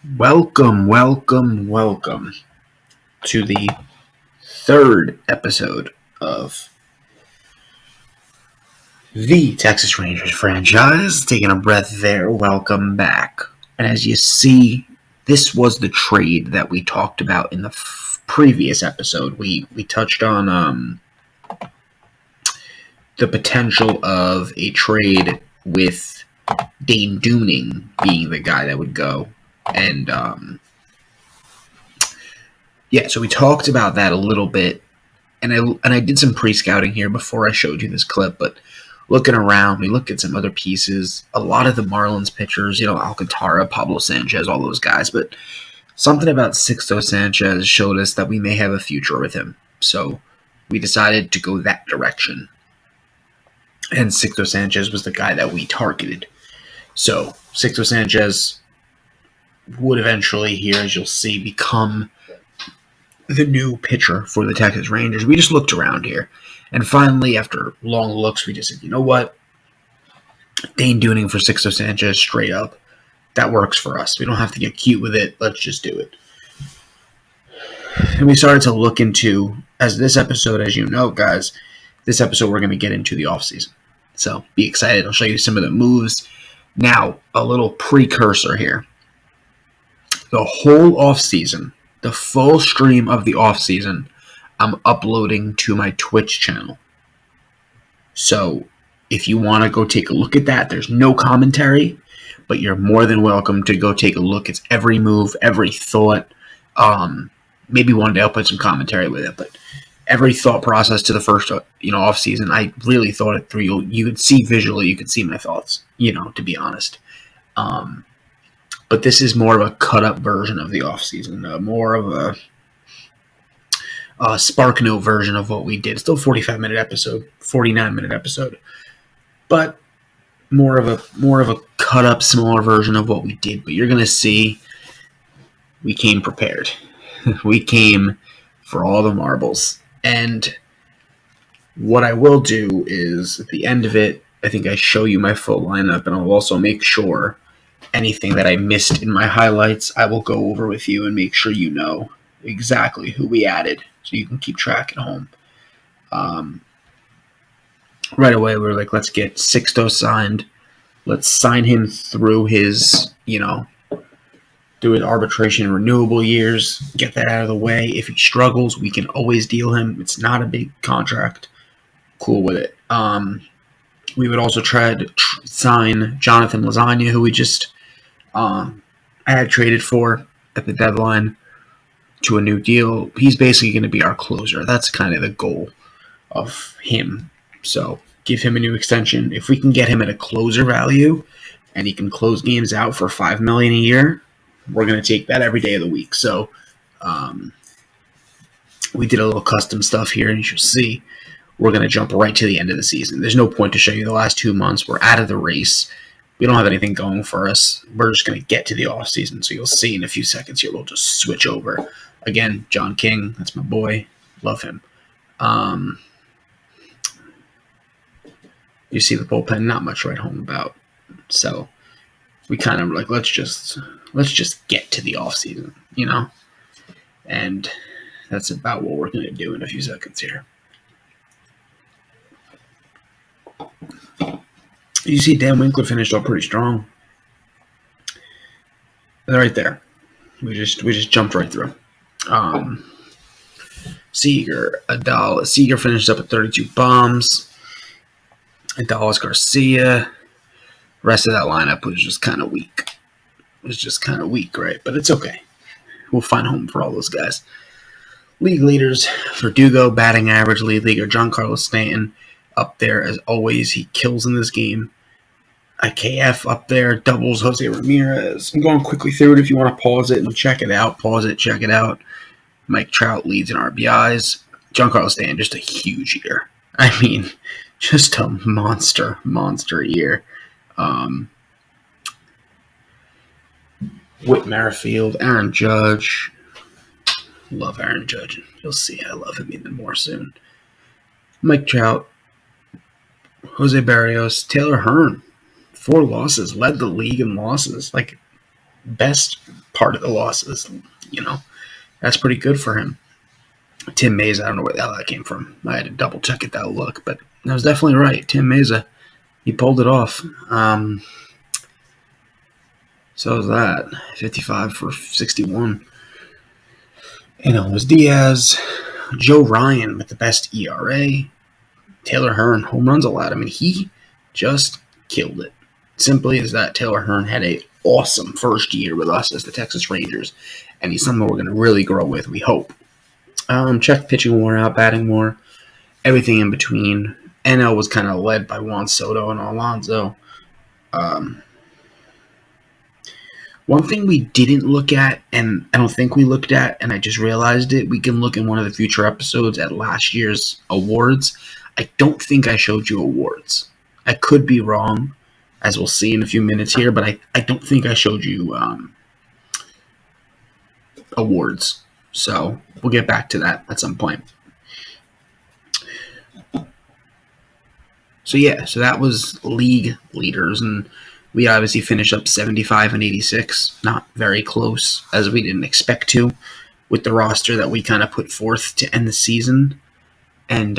Welcome to the third episode of the Texas Rangers franchise. Taking a breath there, welcome back. And as you see, this was the trade that we talked about in the previous episode. We touched on the potential of a trade with Dane Dooning being the guy that would go. And so we talked about that a little bit, and I did some pre-scouting here before I showed you this clip, but looking around, we looked at some other pieces, a lot of the Marlins pitchers, Alcantara, Pablo Sanchez, all those guys, but something about Sixto Sanchez showed us that we may have a future with him, so we decided to go that direction, and Sixto Sanchez was the guy that we targeted. So Sixto Sanchez would eventually, here as you'll see, become the new pitcher for the Texas Rangers. We just looked around here, and finally, after long looks, we just said, you know what? Dane Dooning for Sixto Sanchez, straight up. That works for us. We don't have to get cute with it. Let's just do it. And we started to look into, as this episode, as you know, guys, this episode we're going to get into the offseason. So be excited. I'll show you some of the moves. Now, a little precursor here. The whole offseason, the full stream of the offseason, I'm uploading to my Twitch channel. So if you want to go take a look at that, there's no commentary, but you're more than welcome to go take a look. It's every move, every thought. Maybe one day I'll put some commentary with it, but every thought process to the first, offseason, I really thought it through. You could see visually, you could see my thoughts, to be honest. But this is more of a cut-up version of the offseason, more of a Spark Note version of what we did. Still 45-minute episode, 49-minute episode, but more of a cut-up, smaller version of what we did. But you're gonna see, we came prepared. We came for all the marbles. And what I will do is, at the end of it, I think I show you my full lineup, and I'll also make sure anything that I missed in my highlights, I will go over with you and make sure you know exactly who we added so you can keep track at home. Right away, we're like, let's get Sixto signed. Let's sign him through his, through his arbitration and renewable years. Get that out of the way. If he struggles, we can always deal him. It's not a big contract. Cool with it. We would also try to sign Jonathan Lasagna, who we just had traded for at the deadline, to a new deal. He's basically going to be our closer. That's kind of the goal of him. So give him a new extension. If we can get him at a closer value and he can close games out for $5 million a year, we're going to take that every day of the week. So we did a little custom stuff here, and you should see we're going to jump right to the end of the season. There's no point to show you the last 2 months. We're out of the race. We don't have anything going for us. We're just going to get to the offseason. So you'll see in a few seconds here, we'll just switch over. Again, John King, that's my boy. Love him. You see the bullpen, not much to write home about. So we kind of like, let's just get to the offseason, And that's about what we're going to do in a few seconds here. You see Dan Winkler finished up pretty strong. Right there. We just jumped right through. Seager finished up at 32 bombs. Adalis Garcia. Rest of that lineup was just kind of weak. Right? But it's okay. We'll find home for all those guys. League leaders: Verdugo, batting average lead leaguer Giancarlo Stanton. Up there, as always, he kills in this game. IKF up there, doubles Jose Ramirez. I'm going quickly through it if you want to pause it and check it out. Pause it, check it out. Mike Trout leads in RBIs. Giancarlo Stanton, just a huge year. I mean, just a monster year. Whit Merrifield, Aaron Judge. Love Aaron Judge. You'll see I love him even more soon. Mike Trout. Jose Barrios, Taylor Hearn, 4 losses, led the league in losses. Like, best part of the losses. That's pretty good for him. Tim Meza, I don't know where the hell that came from. I had to double check it, that look, but that was definitely right. Tim Meza, he pulled it off. So was that 55 for 61. It was Diaz, Joe Ryan with the best ERA, Taylor Hearn, home runs allowed. I mean, he just killed it. Simply as that, Taylor Hearn had an awesome first year with us as the Texas Rangers, and he's someone we're going to really grow with, we hope. Check pitching more out, batting more, everything in between. NL was kind of led by Juan Soto and Alonso. One thing we didn't look at, and I don't think we looked at, and I just realized it, we can look in one of the future episodes at last year's awards. I don't think I showed you awards. I could be wrong, as we'll see in a few minutes here, but I don't think I showed you awards. So we'll get back to that at some point. So that was league leaders, and we obviously finished up 75 and 86, not very close, as we didn't expect to, with the roster that we kind of put forth to end the season. And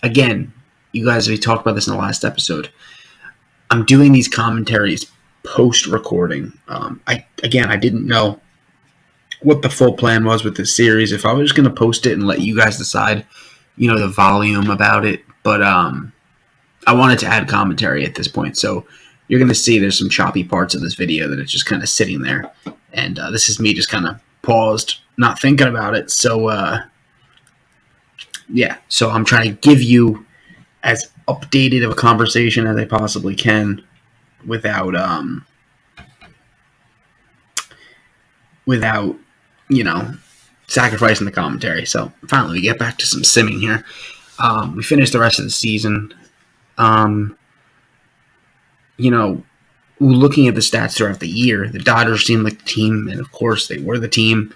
again, you guys, we talked about this in the last episode. I'm doing these commentaries post-recording. I didn't know what the full plan was with this series. If I was just going to post it and let you guys decide, the volume about it. But I wanted to add commentary at this point. So you're going to see there's some choppy parts of this video that it's just kind of sitting there. And this is me just kind of paused, not thinking about it. So, So I'm trying to give you as updated of a conversation as I possibly can without sacrificing the commentary. So finally we get back to some simming here. We finished the rest of the season. Looking at the stats throughout the year, the Dodgers seemed like the team, and of course they were the team.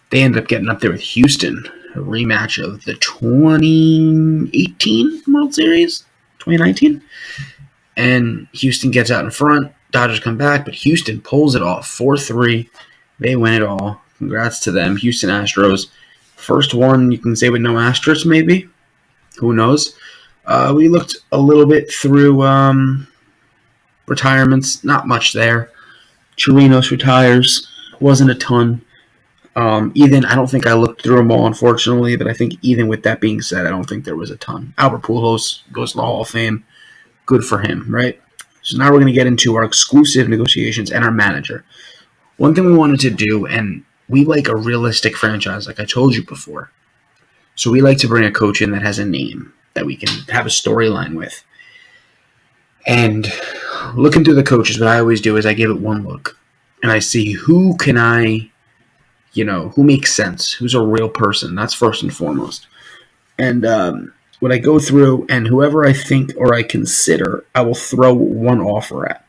They ended up getting up there with Houston, a rematch of the 2018 World Series, 2019. And Houston gets out in front. Dodgers come back, but Houston pulls it off, 4-3. They win it all. Congrats to them. Houston Astros. First one, you can say with no asterisks, maybe. Who knows? We looked a little bit through retirements. Not much there. Chirinos retires. Wasn't a ton. Even, I don't think I looked through them all, unfortunately, but I think even with that being said, I don't think there was a ton. Albert Pujols goes to the Hall of Fame. Good for him, right? So now we're going to get into our exclusive negotiations and our manager. One thing we wanted to do, and we like a realistic franchise, like I told you before. So we like to bring a coach in that has a name that we can have a storyline with. And looking through the coaches, what I always do is I give it one look. And I see who can I, who makes sense, who's a real person. That's first and foremost. And when I go through, and whoever I think or I consider, I will throw one offer at.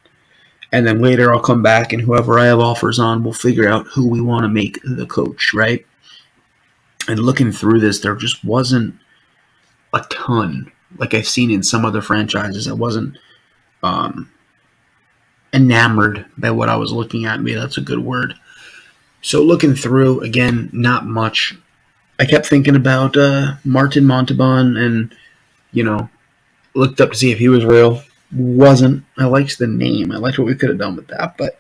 And then later I'll come back, and whoever I have offers on, we'll figure out who we want to make the coach, right? And looking through this, there just wasn't a ton, like I've seen in some other franchises. I wasn't enamored by what I was looking at. Maybe that's a good word. So looking through, again, not much. I kept thinking about Martin Montalban and, looked up to see if he was real. Wasn't. I liked the name. I liked what we could have done with that, but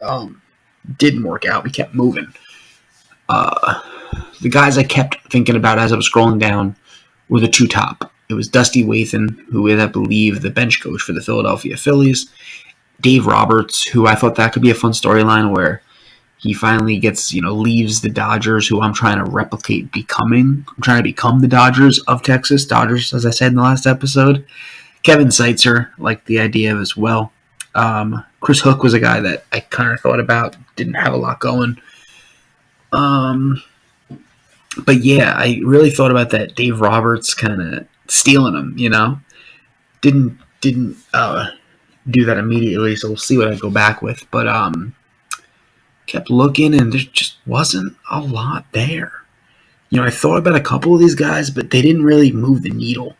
didn't work out. We kept moving. The guys I kept thinking about as I was scrolling down were the two top. It was Dusty Wathan, who is, I believe, the bench coach for the Philadelphia Phillies. Dave Roberts, who I thought that could be a fun storyline where he finally gets, leaves the Dodgers, who I'm trying to replicate becoming. I'm trying to become the Dodgers of Texas. Dodgers, as I said in the last episode. Kevin Seitzer liked the idea of as well. Chris Hook was a guy that I kind of thought about. Didn't have a lot going. But yeah, I really thought about that Dave Roberts kind of stealing him, Didn't do that immediately, so we'll see what I go back with. But kept looking, and there just wasn't a lot there. I thought about a couple of these guys, but they didn't really move the needle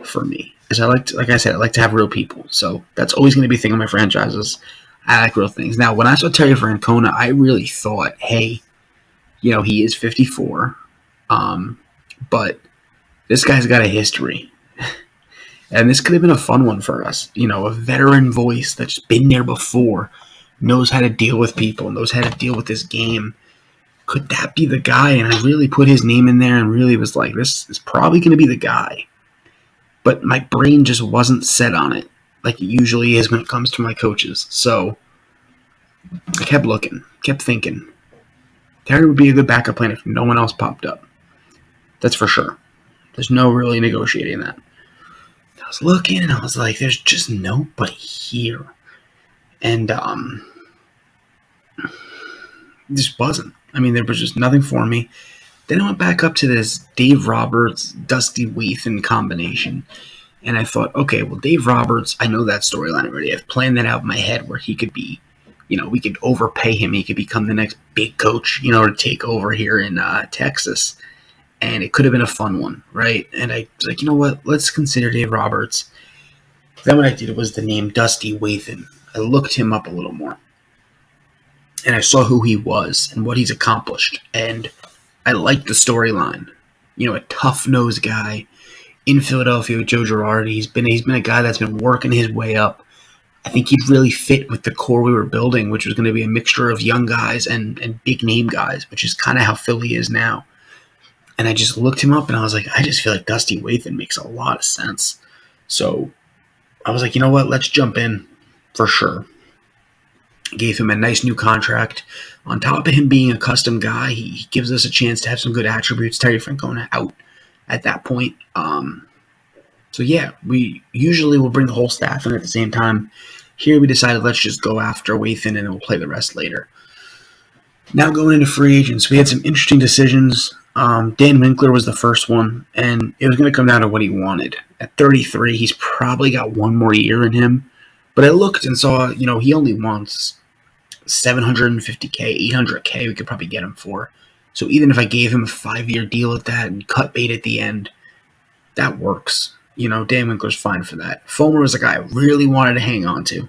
for me. Because like I said, I like to have real people. So that's always going to be a thing on my franchises. I like real things. Now, when I saw Terry Francona, I really thought, hey, he is 54, but this guy's got a history. And this could have been a fun one for us. A veteran voice that's been there before, knows how to deal with people, knows how to deal with this game. Could that be the guy? And I really put his name in there and really was like, this is probably going to be the guy. But my brain just wasn't set on it, like it usually is when it comes to my coaches. So I kept looking, kept thinking. Terry would be a good backup plan if no one else popped up. That's for sure. There's no really negotiating that. I was looking and I was like, there's just nobody here. And just wasn't. I mean, there was just nothing for me. Then I went back up to this Dave Roberts, Dusty Wathan combination. And I thought, okay, well, Dave Roberts, I know that storyline already. I've planned that out in my head where he could be, we could overpay him. He could become the next big coach, to take over here in Texas. And it could have been a fun one, right? And I was like, you know what? Let's consider Dave Roberts. Then what I did was the name Dusty Wathan. I looked him up a little more. And I saw who he was and what he's accomplished. And I liked the storyline. A tough-nosed guy in Philadelphia with Joe Girardi. He's been a guy that's been working his way up. I think he'd really fit with the core we were building, which was going to be a mixture of young guys and big-name guys, which is kind of how Philly is now. And I just looked him up, and I was like, I just feel like Dusty Wathan makes a lot of sense. So I was like, you know what? Let's jump in for sure. Gave him a nice new contract. On top of him being a custom guy, he gives us a chance to have some good attributes. Terry Francona out at that point. So yeah, we usually will bring the whole staff in at the same time. Here we decided let's just go after Wathan and then we'll play the rest later. Now going into free agents, we had some interesting decisions. Dan Winkler was the first one, and it was going to come down to what he wanted. At 33, he's probably got one more year in him. But I looked and saw, he only wants $750K, $800K we could probably get him for. So even if I gave him a 5-year deal at that and cut bait at the end, that works. Dan Winkler's fine for that. Fulmer was a guy I really wanted to hang on to.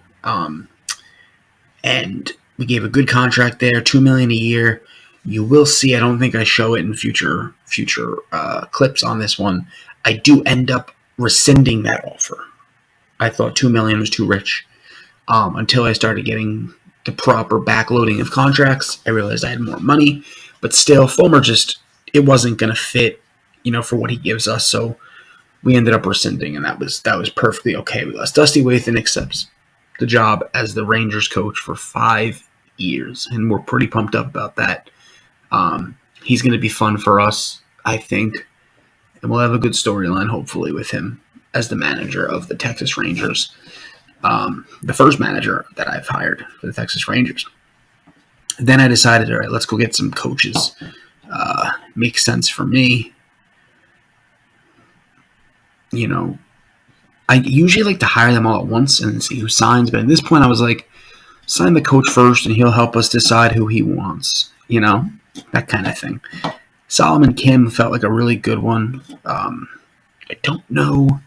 And we gave a good contract there, $2 million a year. You will see, I don't think I show it in future clips on this one. I do end up rescinding that offer. I thought $2 million was too rich. Until I started getting the proper backloading of contracts, I realized I had more money. But still, Fulmer it wasn't going to fit, for what he gives us. So we ended up rescinding, and that was perfectly okay with us. Dusty Wathan accepts the job as the Rangers coach for 5 years, and we're pretty pumped up about that. He's going to be fun for us, I think, and we'll have a good storyline, hopefully, with him as the manager of the Texas Rangers, the first manager that I've hired for the Texas Rangers. Then I decided, all right, let's go get some coaches. Makes sense for me. I usually like to hire them all at once and see who signs, but at this point I was like, sign the coach first and he'll help us decide who he wants, that kind of thing. Solomon Kim felt like a really good one. I don't know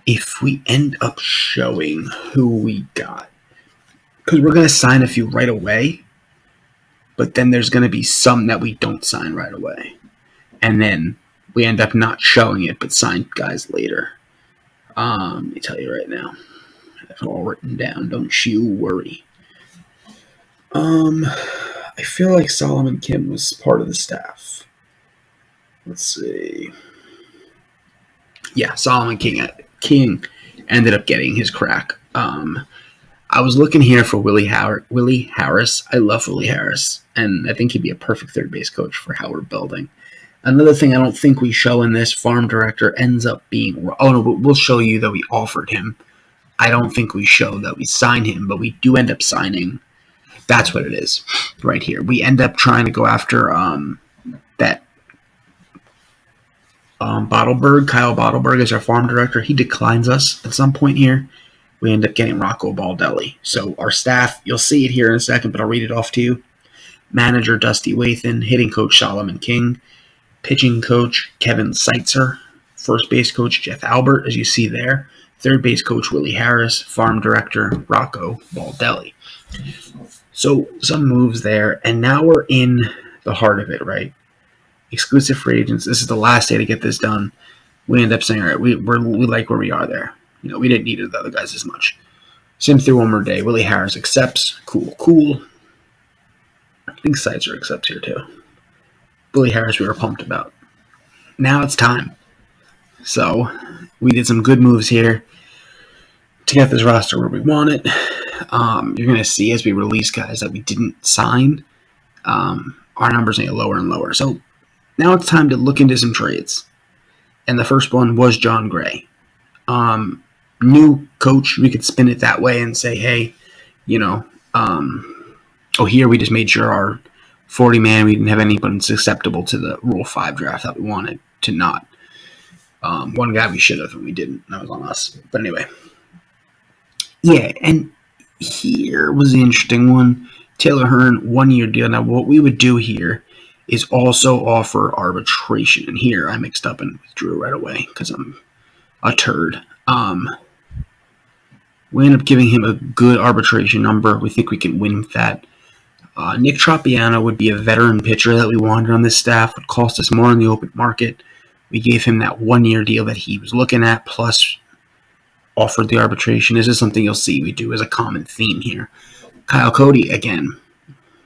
if we end up showing who we got, because we're going to sign a few right away, but then there's going to be some that we don't sign right away, and then we end up not showing it but sign guys later. Let me tell you right now, I have it all written down, don't you worry. I feel like Solomon Kim was part of the staff. Let's see. Yeah, Solomon King ended up getting his crack. I was looking here for Willie Harris. I love Willie Harris, and I think he'd be a perfect third base coach for how we're building. Another thing I don't think we show in this, farm director ends up being... Oh, no, we'll show you that we offered him. I don't think we show that we signed him, but we do end up signing. That's what it is right here. We end up trying to go after that Bottleberg. Kyle Bottleberg is our farm director. He declines us at some point here. We end up getting Rocco Baldelli. So our staff, you'll see it here in a second, but I'll read it off to you. Manager Dusty Wathan, hitting coach Solomon King, pitching coach Kevin Seitzer, first base coach Jeff Albert, as you see there, third base coach Willie Harris, farm director Rocco Baldelli. So some moves there, and now we're in the heart of it, right? Exclusive free agents. This is the last day to get this done. We end up saying, all right, we like where we are there. We didn't need the other guys as much. Sim through one more day. Willie Harris accepts. Cool. I think Seitzer accepts here too. Willie Harris we were pumped about. Now it's time. So we did some good moves here to get this roster where we want it. You're going to see as we release guys that we didn't sign, our numbers get lower and lower. So now it's time to look into some trades. And the first one was John Gray. New coach, we could spin it that way and say, hey, here we just made sure our 40-man, we didn't have anybody that's acceptable to the Rule 5 draft that we wanted to not. One guy we should have, and we didn't. That was on us. But anyway. Yeah, and here was the interesting one. Taylor Hearn, 1-year deal. Now, what we would do here is also offer arbitration. And here I mixed up and withdrew right away because I'm a turd. We end up giving him a good arbitration number. We think we can win with that. Nick Tropiano would be a veteran pitcher that we wanted on this staff. Would cost us more in the open market. We gave him that 1-year deal that he was looking at, plus offered the arbitration. This is something you'll see we do as a common theme here. Kyle Cody, again,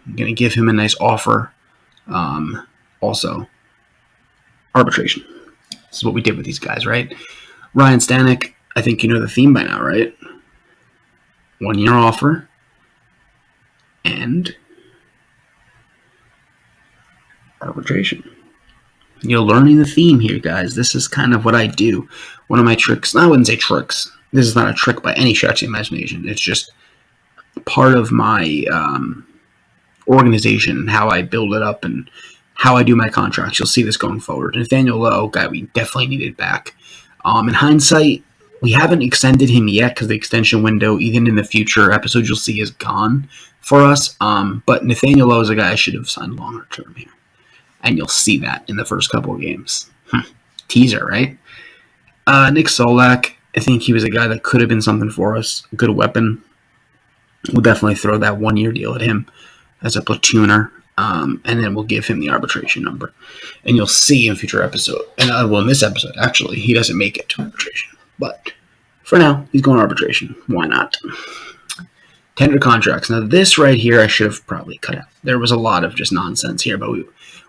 I'm going to give him a nice offer. Also, arbitration. This is what we did with these guys, right? Ryan Stanek, I think you know the theme by now, right? 1-year offer. And arbitration. You're learning the theme here, guys. This is kind of what I do. One of my tricks, I wouldn't say tricks. This is not a trick by any stretch of the imagination. It's just part of my organization and how I build it up and how I do my contracts. You'll see this going forward. Nathaniel Lowe, guy we definitely needed back. In hindsight, we haven't extended him yet because the extension window, even in the future episodes you'll see, is gone for us. But Nathaniel Lowe is a guy I should have signed longer term here. And you'll see that in the first couple of games. Teaser, right? Nick Solak, I think he was a guy that could have been something for us. A good weapon. We'll definitely throw that 1-year deal at him as a platooner. And then we'll give him the arbitration number. And you'll see in future episode. And in this episode, actually, he doesn't make it to arbitration. But for now, he's going to arbitration. Why not? Tender contracts. Now, this right here, I should have probably cut out. There was a lot of just nonsense here, but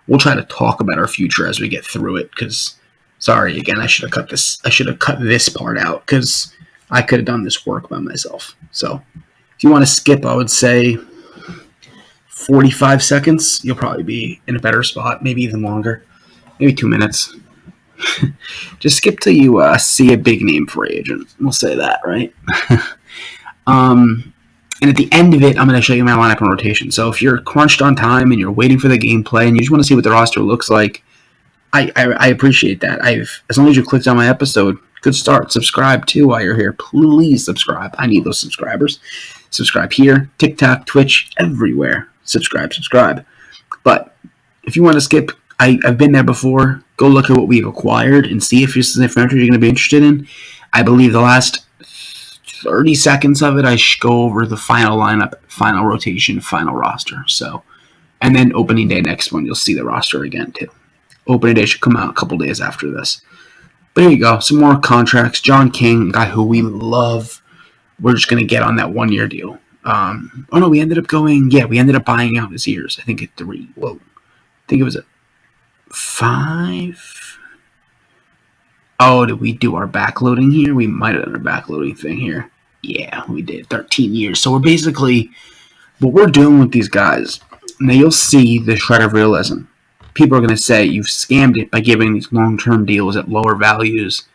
we'll try to talk about our future as we get through it. Because, sorry, again, I should have cut this. I should have cut this part out because I could have done this work by myself. So, if you want to skip, I would say 45 seconds. You'll probably be in a better spot. Maybe even longer. Maybe 2 minutes. Just skip till you see a big name free agent. We'll say that, right? And at the end of it, I'm going to show you my lineup and rotation. So if you're crunched on time and you're waiting for the gameplay and you just want to see what the roster looks like, I appreciate that. As long as you clicked on my episode, good start. Subscribe too while you're here. Please subscribe. I need those subscribers. Subscribe here, TikTok, Twitch, everywhere. Subscribe. But if you want to skip, I've been there before. Go look at what we've acquired and see if this is information you're going to be interested in. I believe the last 30 seconds of it, I go over the final lineup, final rotation, final roster. So, and then opening day next one, you'll see the roster again too. Opening day should come out a couple days after this. But here you go, some more contracts. John King, a guy who we love. We're just going to get on that 1-year deal. We ended up buying out his years. I think at 3. Whoa. I think it was at 5. Oh, did we do our backloading here? We might have done our backloading thing here. Yeah, we did. 13 years. So we're basically, what we're doing with these guys, now you'll see the shred of realism. People are going to say you've scammed it by giving these long-term deals at lower values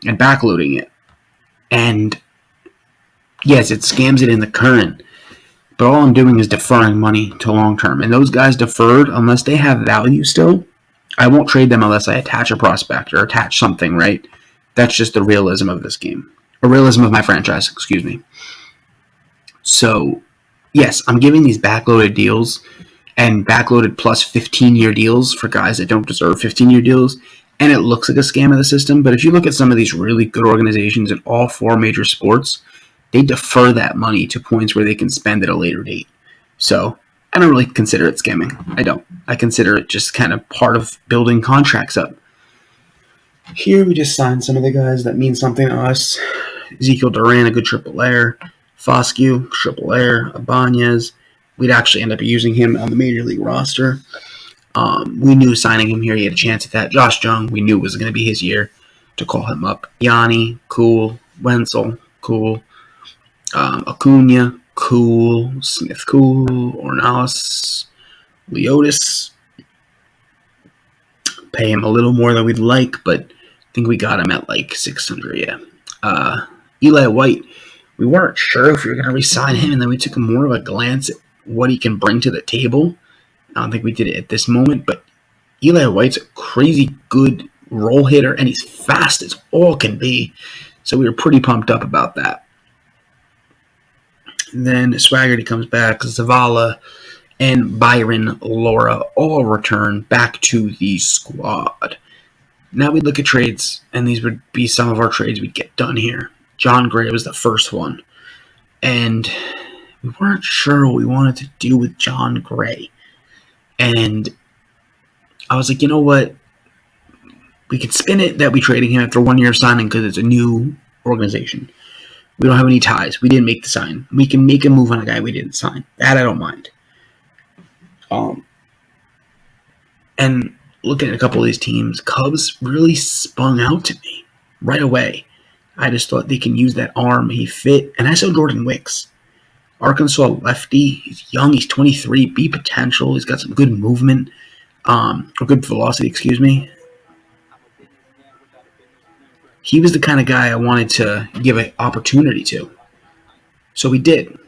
and backloading it. And yes, it scams it in the current. But all I'm doing is deferring money to long-term. And those guys deferred, unless they have value still, I won't trade them unless I attach a prospect or attach something, right? That's just the realism of this game. Or realism of my franchise, excuse me. So, yes, I'm giving these backloaded deals and backloaded plus 15-year deals for guys that don't deserve 15-year deals and it looks like a scam of the system. But if you look at some of these really good organizations in all four major sports, they defer that money to points where they can spend at a later date. So I don't really consider it scamming. I don't. I consider it just kind of part of building contracts up. Here we just signed some of the guys that mean something to us. Ezekiel Duran, a good triple air. Foscue, triple air. Ibanez. We'd actually end up using him on the major league roster. We knew signing him here, he had a chance at that. Josh Jung, we knew was going to be his year to call him up. Yanni, cool. Wenzel, cool. Acuna, cool. Smith, cool. Ornelas, Leotis. Pay him a little more than we'd like, but I think we got him at like 600, yeah. Eli White, we weren't sure if we were going to re-sign him, and then we took more of a glance at what he can bring to the table. I don't think we did it at this moment, but Eli White's a crazy good roll hitter, and he's fast as all can be. So we were pretty pumped up about that. And then Swaggerty comes back, Zavala, and Byron Laura all return back to the squad. Now we look at trades, and these would be some of our trades we'd get done here. John Gray was the first one, and we weren't sure what we wanted to do with John Gray. And I was like, you know what? We could spin it that we traded him after 1 year of signing because it's a new organization. We don't have any ties. We didn't make the sign. We can make a move on a guy we didn't sign. That I don't mind. And looking at a couple of these teams, Cubs really spun out to me right away. I just thought they can use that arm. He fit. And I saw Jordan Wicks. Arkansas lefty. He's young. He's 23. B potential. He's got some good movement. Or good velocity, excuse me. He was the kind of guy I wanted to give an opportunity to. So we did.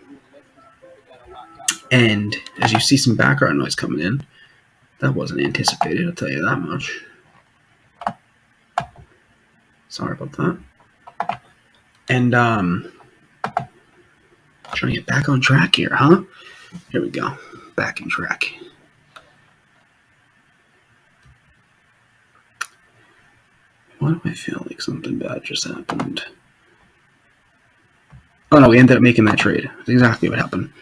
And as you see some background noise coming in, that wasn't anticipated, I'll tell you that much. Sorry about that. And trying to get back on track here, huh? Here we go. Back in track. Why do I feel like something bad just happened? Oh no, we ended up making that trade. That's exactly what happened.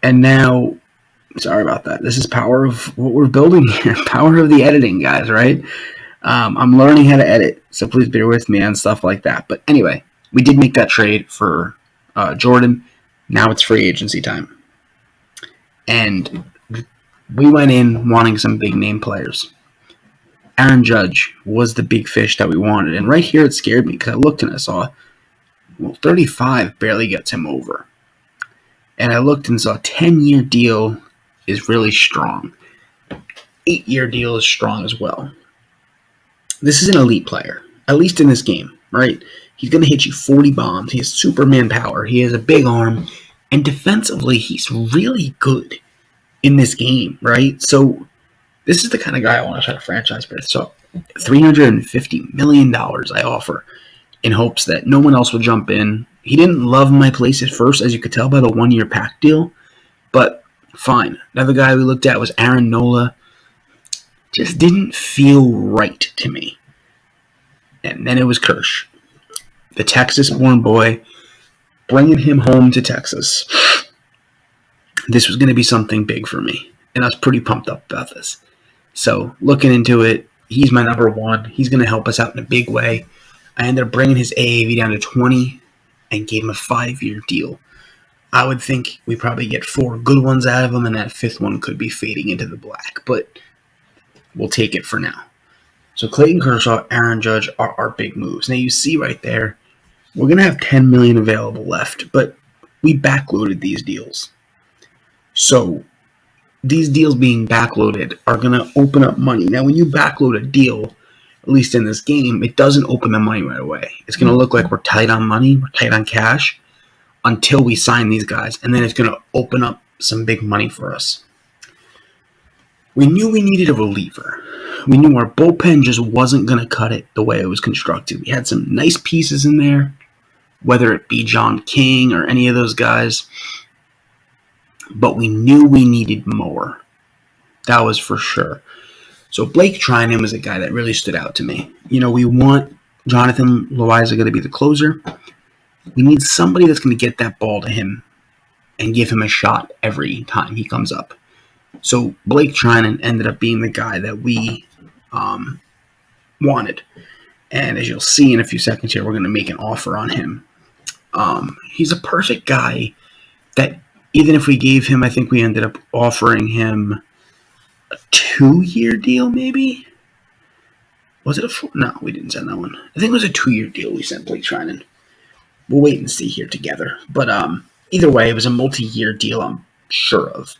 And now, sorry about that. This is power of what we're building here. Power of the editing, guys, right? I'm learning how to edit, so please bear with me on stuff like that. But anyway, we did make that trade for Jordan. Now it's free agency time. And we went in wanting some big name players. Aaron Judge was the big fish that we wanted. And right here it scared me because I looked and I saw, well, 35 barely gets him over. And I looked and saw a 10-year deal is really strong. 8-year deal is strong as well. This is an elite player, at least in this game, right? He's going to hit you 40 bombs. He has Superman power. He has a big arm. And defensively, he's really good in this game, right? So this is the kind of guy I want to try to franchise with. So $350 million I offer in hopes that no one else will jump in. He didn't love my place at first, as you could tell by the 1-year pack deal, but fine. Another guy we looked at was Aaron Nola. Just didn't feel right to me. And then it was Kersh, the Texas-born boy, bringing him home to Texas. This was going to be something big for me, and I was pretty pumped up about this. So looking into it, he's my number one. He's going to help us out in a big way. I ended up bringing his AAV down to 20 and gave him a 5-year deal. I would think we probably get 4 good ones out of him, and that 5th one could be fading into the black, but we'll take it for now. So Clayton Kershaw, Aaron Judge are our big moves. Now you see right there, we're going to have $10 million available left, but we backloaded these deals. So these deals being backloaded are going to open up money. Now when you backload a deal, at least in this game, it doesn't open the money right away. It's going to look like we're tight on money, we're tight on cash, until we sign these guys, and then it's going to open up some big money for us. We knew we needed a reliever. We knew our bullpen just wasn't going to cut it the way it was constructed. We had some nice pieces in there, whether it be John King or any of those guys, but we knew we needed more. That was for sure. So Blake Trinan was a guy that really stood out to me. We want Jonathan Loaiza going to be the closer. We need somebody that's going to get that ball to him and give him a shot every time he comes up. So Blake Trinan ended up being the guy that we wanted. And as you'll see in a few seconds here, we're going to make an offer on him. He's a perfect guy that even if we gave him, I think we ended up offering him a 2-year deal maybe? Was it a 4? No, we didn't send that one. I think it was a 2-year deal we sent Blake Trinan. We'll wait and see here together. But either way, it was a multi-year deal I'm sure of.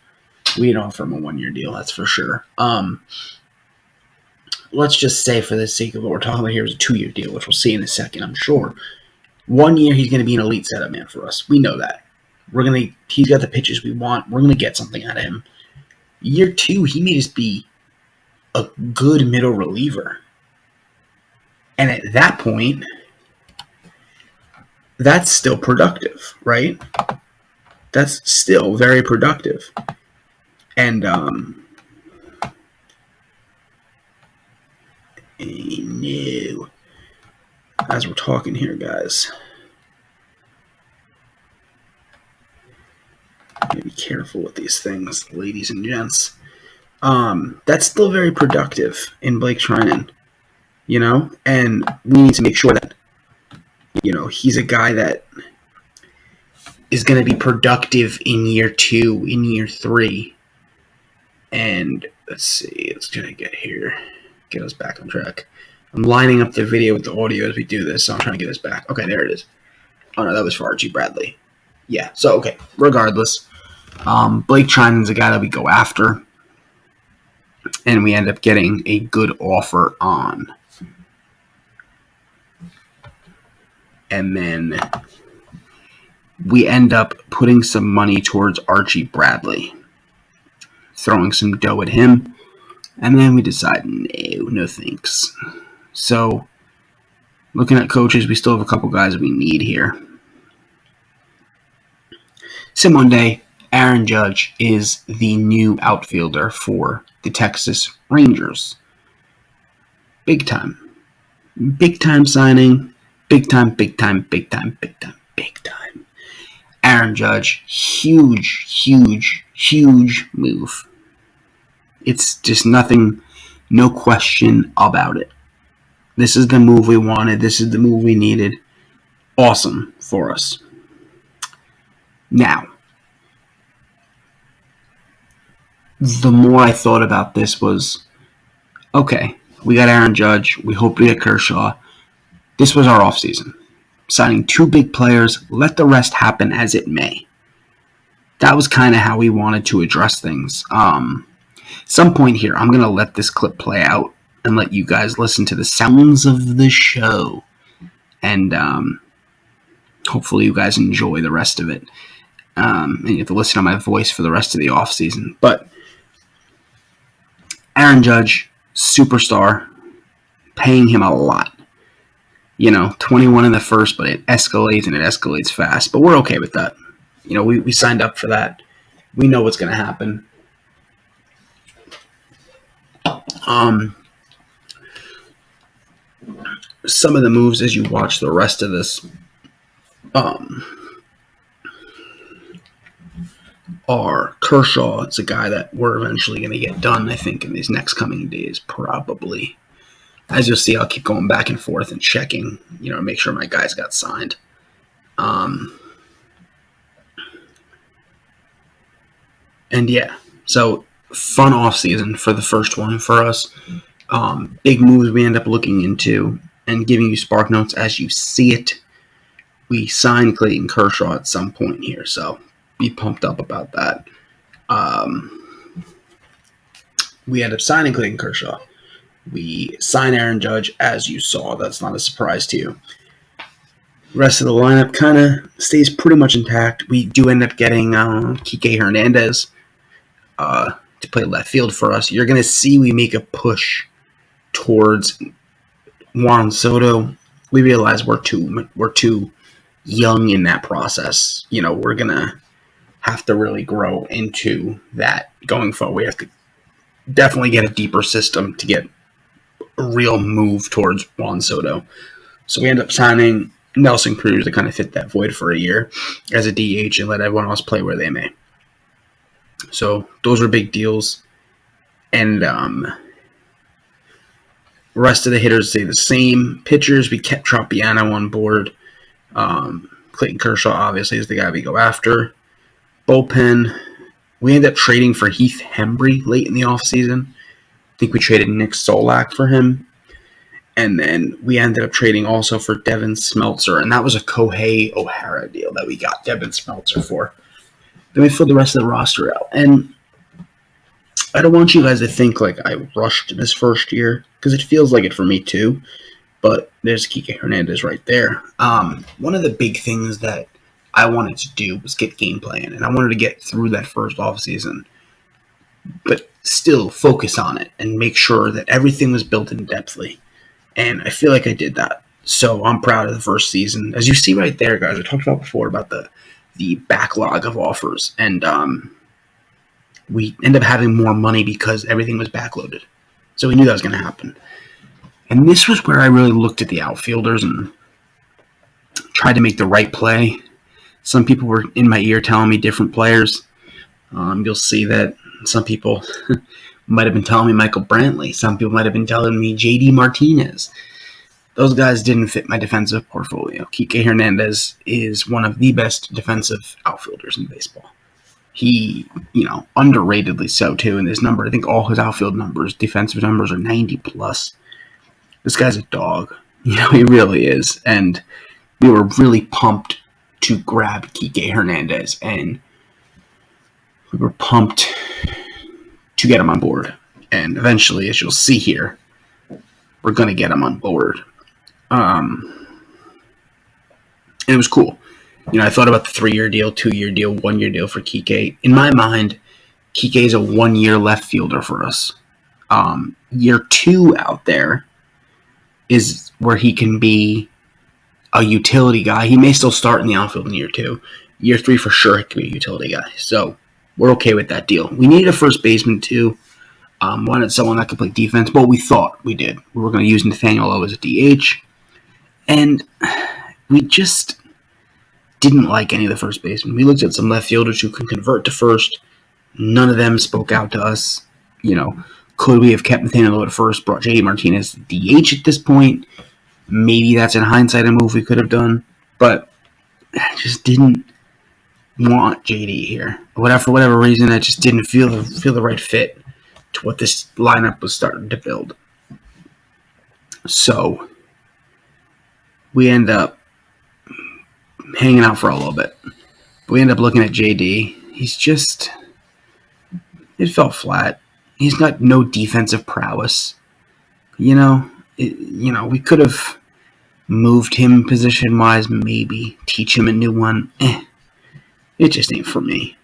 We didn't offer him a 1-year deal, that's for sure. Let's just say for the sake of what we're talking about here, it was a 2-year deal, which we'll see in a second, I'm sure. 1 year, he's going to be an elite setup man for us. We know that. He's got the pitches we want. We're going to get something out of him. Year 2, he may just be a good middle reliever. And at that point, that's still productive, right? That's still very productive. And, no. As we're talking here, guys, be careful with these things, ladies and gents. That's still very productive in Blake Trinan, and we need to make sure that, he's a guy that is going to be productive in year 2, in year 3. And let's see, let's try to get us back on track. I'm lining up the video with the audio as we do this, so I'm trying to get us back. Okay, there it is. Oh, no, that was for Archie Bradley. Yeah, so, okay, regardless, Blake Trinan's a guy that we go after, and we end up getting a good offer on. And then we end up putting some money towards Archie Bradley, throwing some dough at him, and then we decide, no thanks. So, looking at coaches, we still have a couple guys we need here. Simonde, Aaron Judge is the new outfielder for the Texas Rangers. Big time. Big time signing. Big time, big time, big time, big time, big time. Aaron Judge, huge, huge, huge move. It's just nothing, no question about it. This is the move we wanted. This is the move we needed. Awesome for us. Now, the more I thought about this was, okay, we got Aaron Judge. We hope we get Kershaw. This was our offseason. Signing 2 big players, let the rest happen as it may. That was kind of how we wanted to address things. Some point here, I'm going to let this clip play out and let you guys listen to the sounds of the show. And hopefully you guys enjoy the rest of it. And you have to listen to my voice for the rest of the offseason. But Aaron Judge, superstar, paying him a lot. 21 in the first, but it escalates, and it escalates fast. But we're okay with that. We signed up for that. We know what's going to happen. Some of the moves as you watch the rest of this are Kershaw. It's a guy that we're eventually going to get done, I think, in these next coming days, probably. As you'll see, I'll keep going back and forth and checking, make sure my guys got signed. And yeah, so fun off season for the first one for us. Big moves we end up looking into and giving you Spark Notes as you see it. We signed Clayton Kershaw at some point here, so be pumped up about that. We end up signing Clayton Kershaw. We sign Aaron Judge, as you saw. That's not a surprise to you. The rest of the lineup kind of stays pretty much intact. We do end up getting Kike Hernandez to play left field for us. You're going to see we make a push towards Juan Soto. We realize we're too young in that process. We're going to have to really grow into that going forward. We have to definitely get a deeper system to get a real move towards Juan Soto. So we end up signing Nelson Cruz to kind of fit that void for a year as a DH and let everyone else play where they may. So those were big deals. And rest of the hitters stay the same. Pitchers, we kept Tropiano on board. Clayton Kershaw, obviously, is the guy we go after. Bullpen, we ended up trading for Heath Hembry late in the offseason. I think we traded Nick Solak for him. And then we ended up trading also for Devin Smeltzer. And that was a Kohei O'Hara deal that we got Devin Smeltzer for. Then we filled the rest of the roster out. And I don't want you guys to think like I rushed this first year, because it feels like it for me too. But there's Kike Hernandez right there. One of the big things that I wanted to do was get game plan, and I wanted to get through that first offseason, but still focus on it and make sure that everything was built in depthly. And I feel like I did that. So I'm proud of the first season. As you see right there, guys, I talked about before about the backlog of offers, and we end up having more money because everything was backloaded. So we knew that was going to happen. And this was where I really looked at the outfielders and tried to make the right play. Some people were in my ear telling me different players. You'll see that some people might have been telling me Michael Brantley. Some people might have been telling me J.D. Martinez. Those guys didn't fit my defensive portfolio. Kike Hernandez is one of the best defensive outfielders in baseball. He, underratedly so too. And his number, I think all his outfield numbers, defensive numbers, are 90 plus. This guy's a dog. He really is. And we were really pumped to grab Kike Hernandez. And we were pumped to get him on board. And eventually, as you'll see here, we're going to get him on board. And it was cool. I thought about the 3-year deal, 2-year deal, 1-year deal for Kike. In my mind, Kike is a 1-year left fielder for us. Year 2 out there is where he can be a utility guy. He may still start in the outfield in year 2. Year 3 for sure he can be a utility guy. So we're okay with that deal. We needed a first baseman too. Wanted someone that could play defense. Well, we thought we did. We were going to use Nathaniel O as a DH. And we just didn't like any of the first basemen. We looked at some left fielders who could convert to first. None of them spoke out to us. Could we have kept Nathaniel O at first, brought J.D. Martinez to DH at this point? Maybe that's in hindsight a move we could have done. But I just didn't want J.D. here. For whatever reason, I just didn't feel the right fit to what this lineup was starting to build. So we end up hanging out for a little bit. We end up looking at J.D. It felt flat. He's got no defensive prowess. We could have moved him position-wise, maybe teach him a new one. It just ain't for me.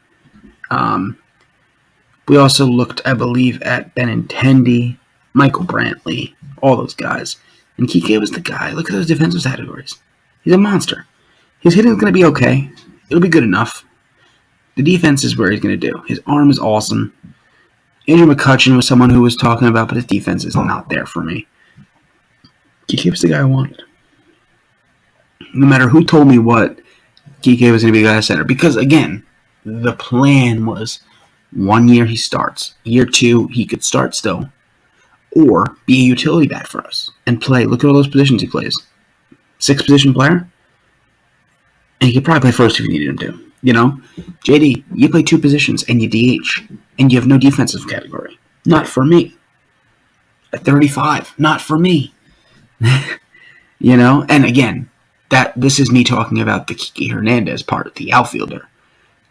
We also looked, I believe, at Benintendi, Michael Brantley, all those guys. And Kike was the guy. Look at those defensive categories. He's a monster. His hitting's going to be okay. It'll be good enough. The defense is where he's going to do. His arm is awesome. Andrew McCutchen was someone who was talking about, but his defense is not there for me. Kike was the guy I wanted. No matter who told me what, Kike was going to be the guy I center. Because, again, the plan was 1 year he starts. Year 2, he could start still. Or be a utility bat for us and play. Look at all those positions he plays. 6-position player. And he could probably play first if you needed him to. JD, you play 2 positions and you DH. And you have no defensive category. Not for me. At 35, not for me. And again, this is me talking about the Kike Hernandez part, the outfielder.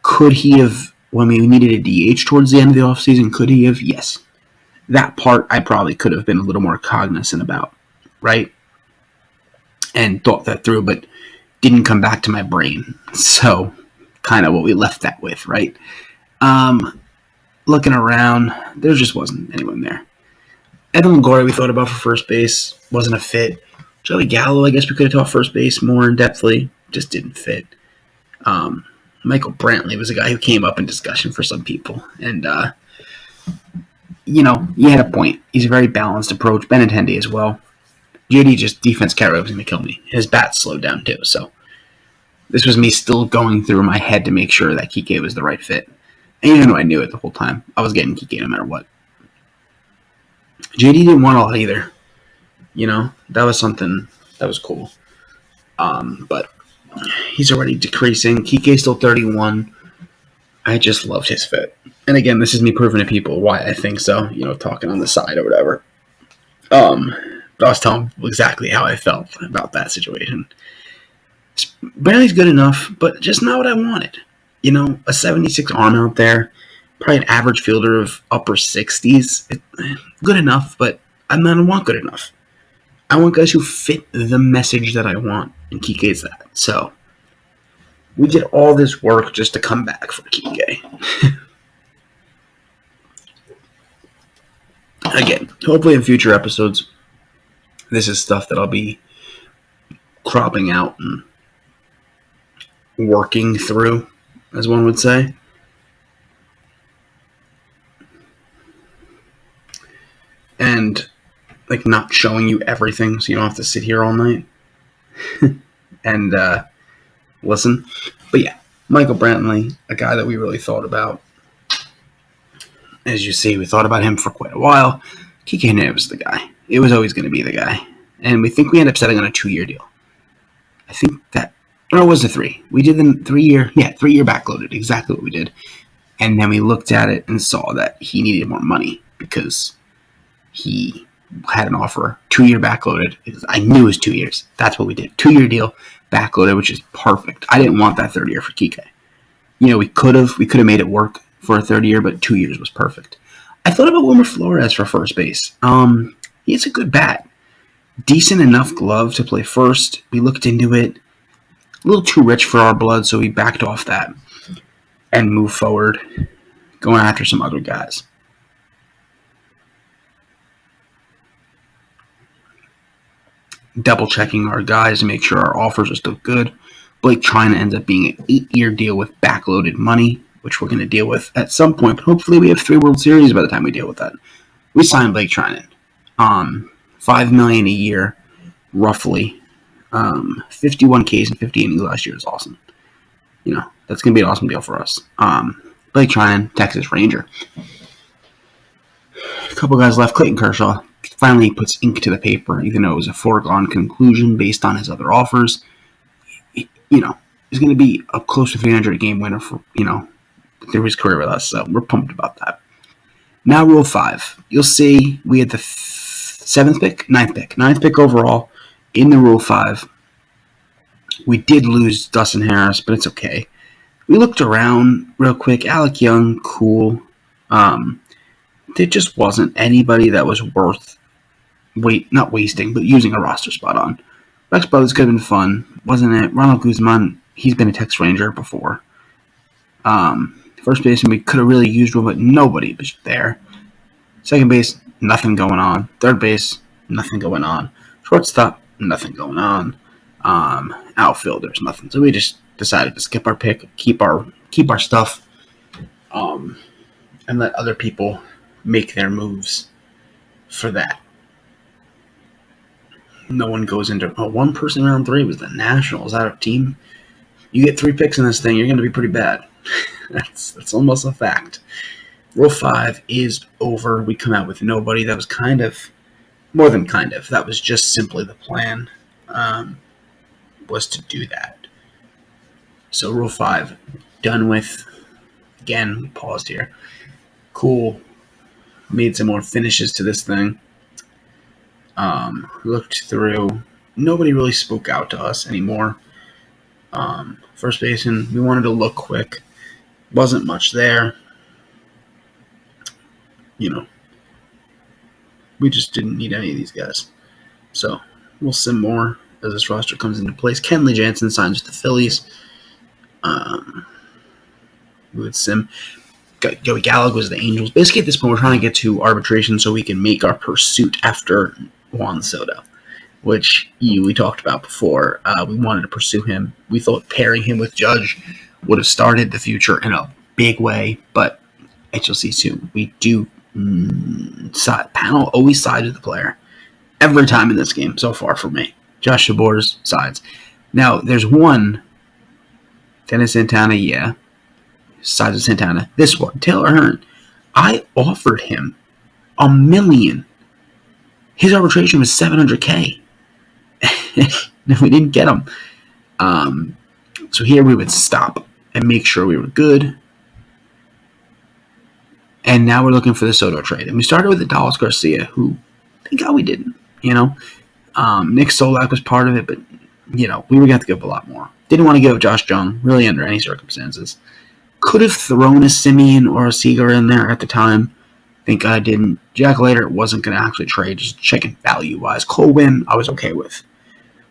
Could he have, when we needed a DH towards the end of the offseason, could he have? Yes. That part I probably could have been a little more cognizant about, right? And thought that through, but didn't come back to my brain. So, kind of what we left that with, right? Looking around, there just wasn't anyone there. Evan Longoria we thought about for first base. Wasn't a fit. Joey Gallo, I guess we could have taught first base more in depthly. Just didn't fit. Michael Brantley was a guy who came up in discussion for some people. And you had a point. He's a very balanced approach. Benintendi as well. JD just defense carry was going to kill me. His bat slowed down too, so this was me still going through my head to make sure that Kike was the right fit. And even though I knew it the whole time, I was getting Kike no matter what. JD didn't want a lot either. That was something that was cool. But he's already decreasing. Kike's still 31. I just loved his fit. And again, this is me proving to people why I think so, talking on the side or whatever. But I was telling people exactly how I felt about that situation. Brantley's good enough, but just not what I wanted. A 76 arm out there, probably an average fielder of upper 60s. Good enough, but I don't want good enough. I want guys who fit the message that I want, and Kike's that. So, we did all this work just to come back for Kike. Again, hopefully in future episodes, this is stuff that I'll be cropping out and working through, as one would say. And, not showing you everything so you don't have to sit here all night and listen. But yeah, Michael Brantley, a guy that we really thought about. As you see, we thought about him for quite a while. Kike Hernandez was the guy. It was always going to be the guy. And we think we ended up settling on a 2-year deal. I think that, or it was a 3. We did the 3-year, 3-year backloaded, exactly what we did. And then we looked at it and saw that he needed more money because he had an offer, 2-year backloaded. I knew it was 2 years. That's what we did. 2-year deal, backloaded, which is perfect. I didn't want that 3rd year for Kike. We could have made it work for a 3rd year, but 2 years was perfect. I thought about Wilmer Flores for first base. He's a good bat. Decent enough glove to play first. We looked into it. A little too rich for our blood, so we backed off that and moved forward, going after some other guys. Double checking our guys to make sure our offers are still good. Blake Treinen ends up being an 8-year deal with backloaded money, which we're going to deal with at some point. But hopefully we have 3 World Series by the time we deal with that. We signed Blake Treinen. $5 million a year, roughly. 51 Ks and 50 innings last year is awesome. That's going to be an awesome deal for us. Blake Treinen, Texas Ranger. A couple guys left. Clayton Kershaw finally puts ink to the paper, even though it was a foregone conclusion based on his other offers. He's going to be up close to 300 game winner for, through his career with us. So we're pumped about that. Now Rule 5. You'll see we had the 9th pick overall in the Rule 5. We did lose Dustin Harris, but it's okay. We looked around real quick. Alec Young, cool. There just wasn't anybody that was worth not wasting, but using a roster spot on. Rex Brothers could have been fun, wasn't it? Ronald Guzman, he's been a Texas Ranger before. First baseman, we could have really used one, but nobody was there. Second base, nothing going on. Third base, nothing going on. Shortstop, nothing going on. Outfielders, nothing. So we just decided to skip our pick, keep our stuff, and let other people make their moves for that. No one goes into one person in round 3 was the Nationals. Out of team, you get 3 picks in this thing, you're going to be pretty bad. That's almost a fact. Rule 5 is over. We come out with nobody. That was kind of more than kind of. That was just simply the plan. Was to do that. So Rule 5 done with. Again, paused here. Cool. Made some more finishes to this thing. Looked through. Nobody really spoke out to us anymore. First baseman, we wanted to look quick. Wasn't much there. We just didn't need any of these guys. So we'll sim more as this roster comes into place. Kenley Jansen signs with the Phillies. We would sim. Joey Gallo goes to the Angels. Basically, at this point, we're trying to get to arbitration so we can make our pursuit after Juan Soto, which we talked about before. We wanted to pursue him. We thought pairing him with Judge would have started the future in a big way, but as you'll see soon, we do Panel always sides with the player. Every time in this game so far for me. Josh Jabor's sides. Now, there's one. Dennis Santana, yeah. Sides of Santana. This one, Taylor Hearn. I offered him $1 million. His arbitration was $700K. We didn't get him. So here we would stop and make sure we were good. And now we're looking for the Soto trade. And we started with Adolis Garcia, who, thank God we didn't. Nick Solak was part of it, but, we were going to have to give up a lot more. Didn't want to give up Josh Jung, really under any circumstances. Could have thrown a Simeon or a Seager in there at the time. Thank God I didn't. Jack Leiter wasn't going to actually trade, just checking value-wise. Cole Winn, I was okay with.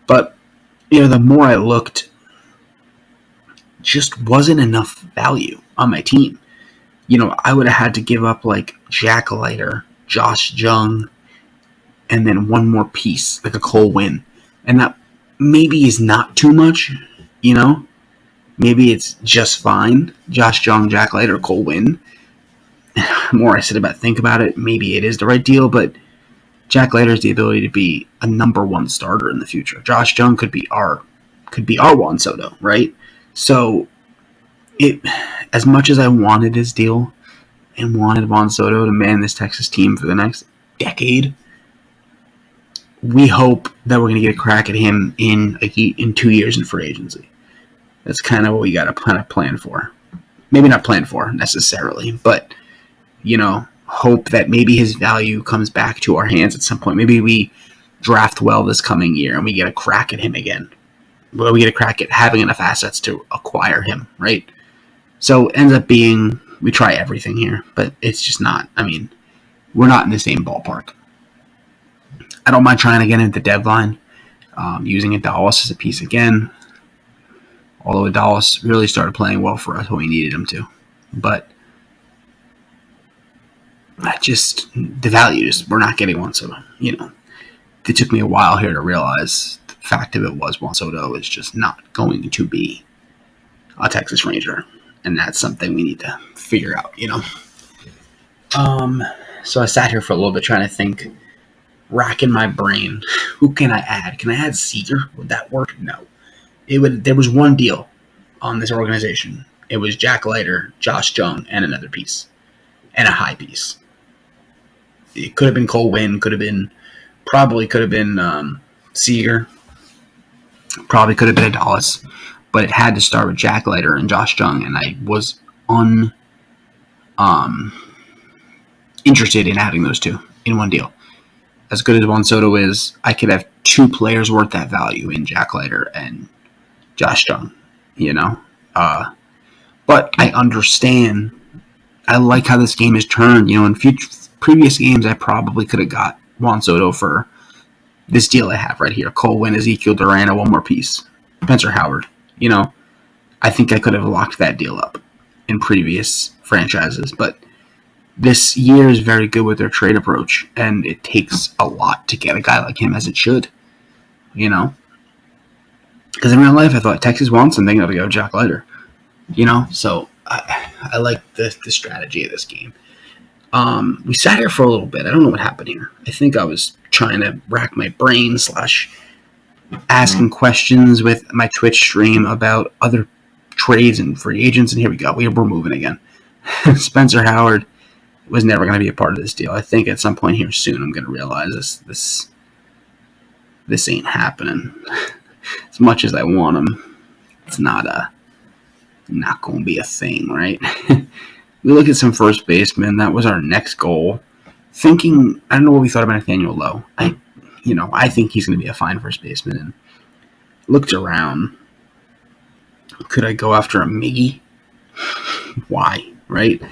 But, the more I looked, just wasn't enough value on my team. I would have had to give up, like, Jack Leiter, Josh Jung, and then one more piece, like a Cole Winn. And that maybe is not too much, Maybe it's just fine. Josh Jung, Jack Leiter, Cole Winn. The more I think about it, maybe it is the right deal, but Jack Leiter has the ability to be a number one starter in the future. Josh Jung could be our Juan Soto, right? So, as much as I wanted his deal and wanted Juan Soto to man this Texas team for the next decade, we hope that we're going to get a crack at him in 2 years in free agency. That's kind of what we got to plan for. Maybe not plan for necessarily, but, hope that maybe his value comes back to our hands at some point. Maybe we draft well this coming year and we get a crack at him again. Well, we get a crack at having enough assets to acquire him, right? So it ends up being, we try everything here, but it's just not, we're not in the same ballpark. I don't mind trying to get into the deadline, using Adolis as a piece again. Although Adolis really started playing well for us when we needed him to. But the value is, we're not getting Juan Soto. It took me a while here to realize the fact of it was Juan Soto is just not going to be a Texas Ranger. And that's something we need to figure out, So I sat here for a little bit trying to think, racking my brain. Who can I add? Can I add Seager? Would that work? No. There was one deal on this organization. It was Jack Leiter, Josh Jung, and another piece. And a high piece. It could have been Cole Winn, probably could have been Seager, probably could have been Adolis, but it had to start with Jack Leiter and Josh Jung, and I was interested in having those two in one deal. As good as Juan Soto is, I could have two players worth that value in Jack Leiter and Josh Jung, but I understand. I like how this game is turned. In previous games, I probably could have got Juan Soto for this deal I have right here. Cole Winn, Ezekiel Duran, and one more piece. Spencer Howard. I think I could have locked that deal up in previous franchises, but this year is very good with their trade approach, and it takes a lot to get a guy like him, as it should. Because in real life, I thought Texas wants something, I'll go Jack Leiter. So I like the strategy of this game. We sat here for a little bit. I don't know what happened here. I think I was trying to rack my brain / asking questions with my Twitch stream about other trades and free agents, and here we go. We're moving again. Spencer Howard was never going to be a part of this deal. I think at some point here soon I'm going to realize this ain't happening. As much as I want him, it's not going to be a thing, right? We look at some first basemen. That was our next goal. I don't know what we thought about Nathaniel Lowe. I think he's going to be a fine first baseman. And looked around. Could I go after a Miggy? Why, right?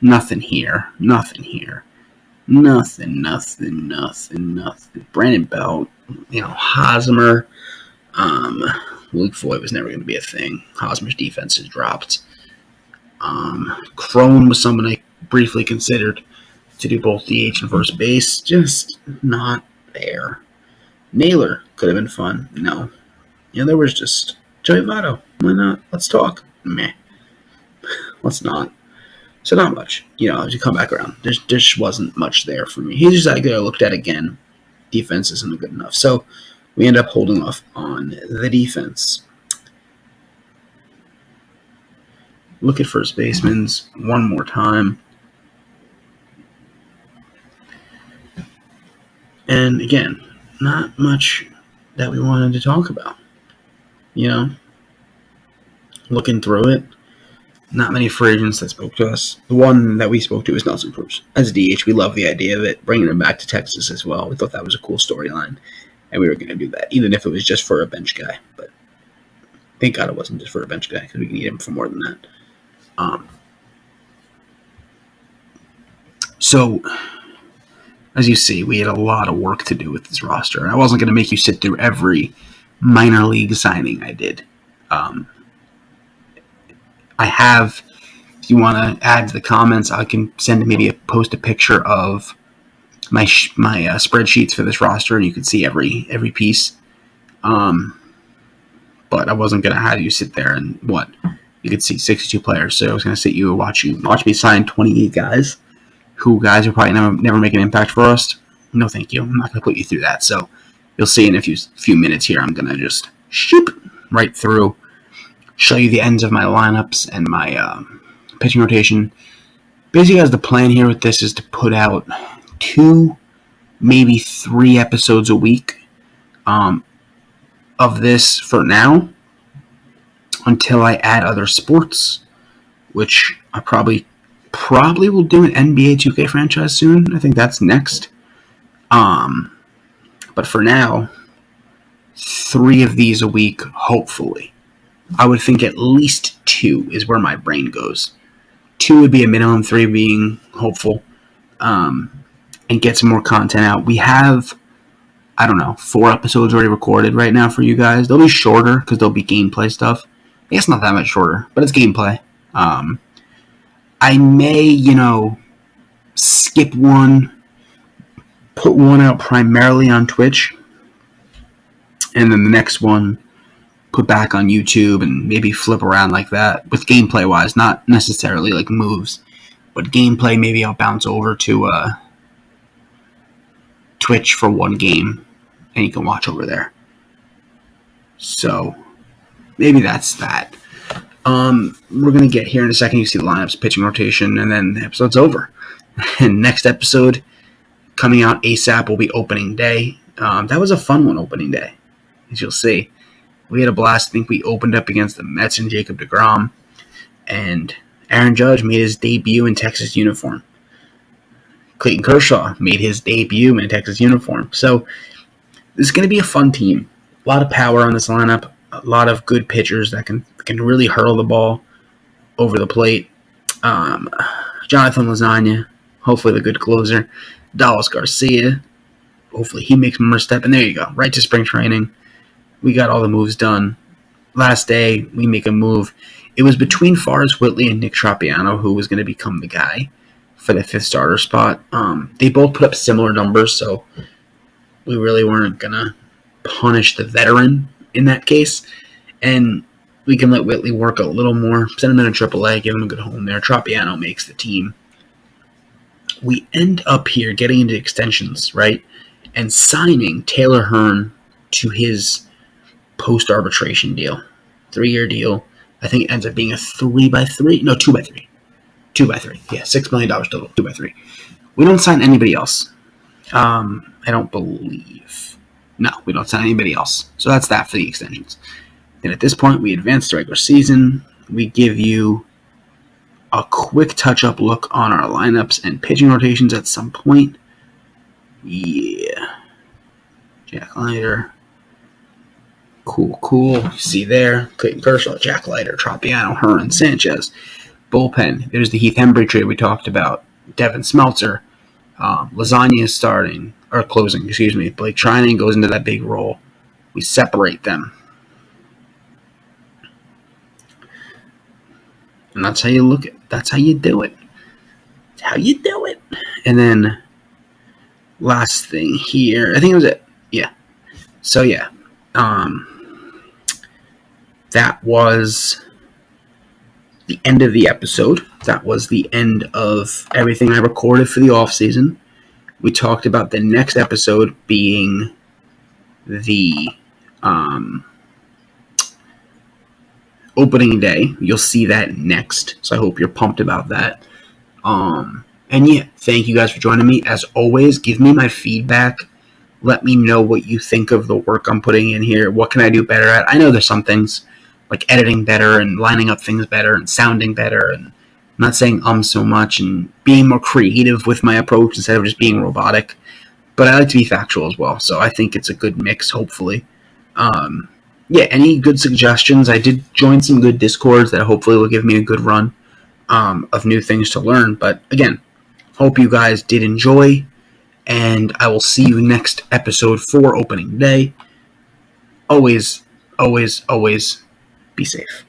Nothing here. Nothing. Brandon Belt, Hosmer. Luke Voigt was never going to be a thing. Hosmer's defense has dropped. Crone was someone I briefly considered to do both DH and first base. Just not there. Naylor could have been fun. No. There was just Joey Votto. Why not? Let's talk. Meh. Let's not. So not much, as you come back around. There just wasn't much there for me. He's just like I looked at again. Defense isn't good enough. So we end up holding off on the defense. Look at first basemans one more time. And again, not much that we wanted to talk about. Looking through it, not many free agents that spoke to us. The one that we spoke to is Nelson Cruz. As a DH, we love the idea of it, bringing him back to Texas as well. We thought that was a cool storyline, and we were going to do that, even if it was just for a bench guy. But thank God it wasn't just for a bench guy, because we can need him for more than that. So, as you see, we had a lot of work to do with this roster. I wasn't going to make you sit through every minor league signing I did. I have, if you want to add to the comments, I can post a picture of my spreadsheets for this roster, and you can see every piece. But I wasn't going to have you sit there and you could see 62 players. So I was going to sit you and watch me sign 28 guys. Guys are probably never make an impact for us. No, thank you. I'm not going to put you through that. So you'll see in a few minutes here, I'm going to just shoot right through, show you the ends of my lineups and my pitching rotation. Basically, guys, the plan here with this is to put out 2, maybe 3 episodes a week of this for now, until I add other sports, which I probably will do an NBA 2K franchise soon. I think that's next. But for now, 3 of these a week, hopefully. I would think at least 2 is where my brain goes. 2 would be a minimum, 3 being hopeful. And get some more content out. We have, 4 episodes already recorded right now for you guys. They'll be shorter because they'll be gameplay stuff. I guess not that much shorter, but it's gameplay. I may, skip one, put one out primarily on Twitch, and then the next one put back on YouTube and maybe flip around like that with gameplay-wise, not necessarily like moves, but gameplay. Maybe I'll bounce over to Twitch for one game, and you can watch over there. So maybe that's that. We're going to get here in a second. You see the lineups, pitching rotation, and then the episode's over. And next episode coming out ASAP will be opening day. That was a fun one, opening day. As you'll see, we had a blast. I think we opened up against the Mets and Jacob deGrom. And Aaron Judge made his debut in Texas uniform. Clayton Kershaw made his debut in a Texas uniform. So this is going to be a fun team. A lot of power on this lineup. A lot of good pitchers that can really hurl the ball over the plate. Jonathan Lasagna, hopefully the good closer. Dallas Garcia, hopefully he makes more step. And there you go, right to spring training. We got all the moves done. Last day, we make a move. It was between Forrest Whitley and Nick Tropiano, who was going to become the guy for the 5th starter spot. They both put up similar numbers, so we really weren't going to punish the veteran in that case, and we can let Whitley work a little more, send him in a AAA, give him a good home there. Tropiano makes the team. We end up here getting into extensions, right, and signing Taylor Hearn to his post-arbitration deal, 3-year deal. I think it ends up being a 3x3, no, 2x3, 2x3, yeah, $6 million total, 2x3. We don't sign anybody else. I don't believe. No, we don't sign anybody else. So that's that for the extensions. Then at this point, we advance the regular season. We give you a quick touch-up look on our lineups and pitching rotations at some point. Yeah. Jack Leiter. Cool. You see there, Clayton Kershaw, Jack Leiter, Tropiano, Hearn, Sanchez. Bullpen. There's the Heath Hembree trade we talked about. Devin Smeltzer. Lasagna is closing. Blake Trinan goes into that big role. We separate them. And that's how you look at it. That's how you do it. That's how you do it. And then last thing here. I think it was it. Yeah. So yeah. That was the end of the episode. That was the end of everything I recorded for the off season. We talked about the next episode being the opening day. You'll see that next, so I hope you're pumped about that. And yeah, thank you guys for joining me. As always, give me my feedback. Let me know what you think of the work I'm putting in here. What can I do better at? I know there's some things like editing better and lining up things better and sounding better, and I'm not saying so much, and being more creative with my approach instead of just being robotic. But I like to be factual as well, so I think it's a good mix, hopefully. Yeah, any good suggestions? I did join some good Discords that hopefully will give me a good run of new things to learn. But again, hope you guys did enjoy, and I will see you next episode for opening day. Always, always, always be safe.